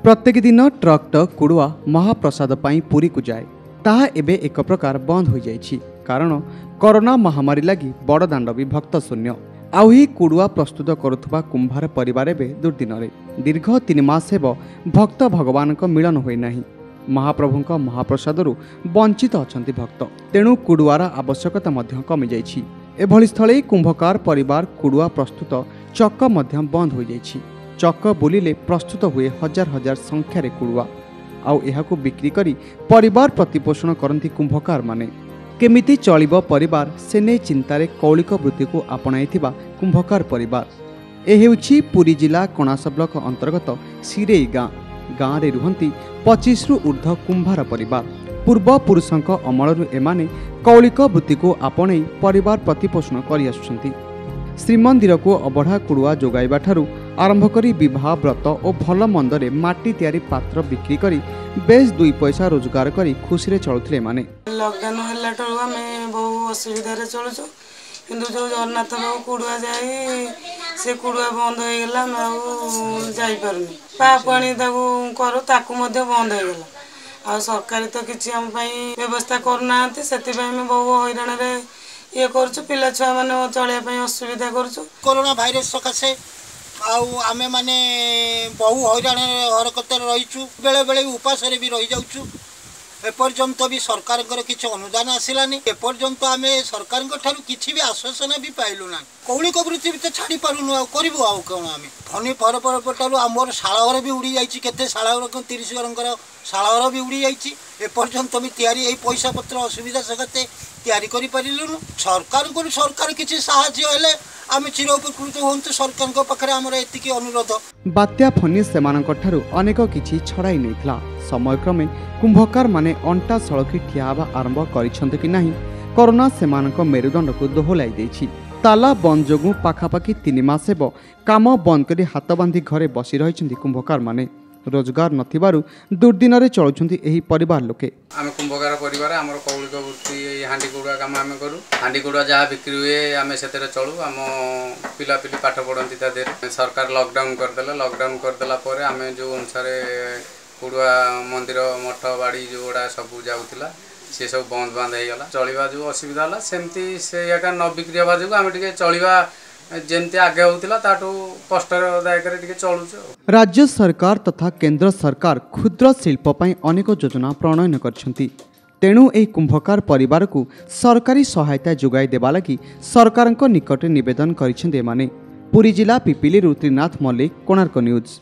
प्रत्येक दिन ट्रक कुड़ुआ महाप्रसाद पाई पुरी को जाए ताहा एबे एक प्रकार बंद हो जाइछि कारण कोरोना महामारी लगी बड़दाण्ड भी भक्त शून्य आउही कुड़ुआ प्रस्तुत करुथुबा कुंभार परिवार एबे दुर्दिन दीर्घ 3 मास हेब भक्त भगवान मिलन होई नाही। महाप्रभुंक महाप्रसादरू वंचित अछंती भक्त तेणु कुड़ुआर आवश्यकता मध्य कमी जाइछि। एभली स्थले कुंभकार परिवार कुड़ुआ प्रस्तुत चक मध्य बंद हो जाइछि। चक बुलिले प्रस्तुत हुए हजार हजार संख्यार कुड़ुआ आउ एहाकु बिक्री करी परिवार प्रतिपोषण करती कुंभकार माने। केमिति चलिब परिवार से नै चिंतारे कौलिक वृत्ति को आपणाइथिबा कुंभकार परिवार। ए हेउछि पुरी जिला कणास ब्लॉक अंतर्गत सिरेई गाँ रे रुहंती 25 रु ऊर्ध्व कुंभार परिवार। पूर्व पुरुषंक अमलरु एमाने कौलिक वृत्ति को आपणाई परिवार प्रतिपोषण करि आसुछंती। श्रीमंदिर को अबढ़ा कुड़ुआ जोगाइबा ठारू आरंभ करी विवाह व्रत और भल मंदरे माटी तैयारी पात्र बिक्री करी बेस 2 पैसा रोजगार करी खुशी रे चलुथिले माने। लॉकडाउन हल्ला ठारू हमें बहु असुविधा रे चलुछु किंतु जो जगन्नाथ बाबू कुड़ुआ जाई से कुड़ुआ बंद हो गेला मैं जाई परनी पा पानी ताकू करू ताकू मध्य बंद हो गेला आ सरकार तो किछि हम पई व्यवस्था करनांती सेति पई हम बहु हैरान रे ये करछु पिला छुआ माने चले पई असुविधा करछु। कोरोना भाइरस सकाशे आमे माने बहु हैरान हरकत रहीचु बेले बेले उपास रे भी रही जाउछु। एपर्यंत भी सरकार किसी अनुदान आसलानी एपर्यंत आमे सरकार ठारू किसी भी आश्वासन भी पाइलु ना कौलिक वृत्ति भी तो छाड़ी पारुनु आ करिबु आ कोन आमे फनी पर ठारू आमर शालाघर भी उड़ी जाइछि केते शालाघर 30 घरंकर शालाघर भी उड़ी जाइछि एपर्यंत भी तैयारी एई पैसा पत्र असुविधा सगते तैयारी करि परिलुनु। सरकार किसी साहाय्य हेले आमे चिर उपकृत होंतु सरकार पाखरे हमर एतिकी अनुरोध। बात्या फनी सेमानक ठारू अनेक किछि छड़ाई नैथला समय क्रमे कुंभकार माने अंटा सड़की ठिया हेबा आरंभ करिसंते कि नाही कोरोना सेमानक मेरुदंड को दोहलाई दैछि। ताला बंद जोगु पाखापाखि 3 मास हेब काम बंद करी हाथ बांधी घरे बसी रहिसंती कुंभकार माने। रोजगार नथिबारु दुर्दिन रे चलुछंती एही परिवार लोके। आमे कुंभकार परिवार हमर कौलिक वृत्ति हांडी कुड़ुआ काम आमे करू हांडी कुड़ुआ जहाँ बिक्री हुए आमे सेतेरे चलू आम पिला पिली पाठ पढ़ंती ता देर सरकार लॉकडाउन करदेला परे आमे जो अनुसार कुड़ुआ मंदिर मठ बाड़ी जो गुड़ा सब जाऊला सी सब बंद हो गला चलवा जो असुविधा है सेमती से न बिक्री हवा जो आम टे चलवा जेमती आगे होता ताठू कष्टदायक चलुच। राज्य सरकार तथा केंद्र सरकार क्षुद्र शिल्प पई अनेक योजना प्रणयन करछंती तेणु एही कुंभकार परिवार को सरकारी सहायता जोगाई देबा लगी सरकारक निकट निवेदन करिसेंते माने। पुरी जिला पिपिली त्रिनाथ मल्लिक कोणार्क न्यूज।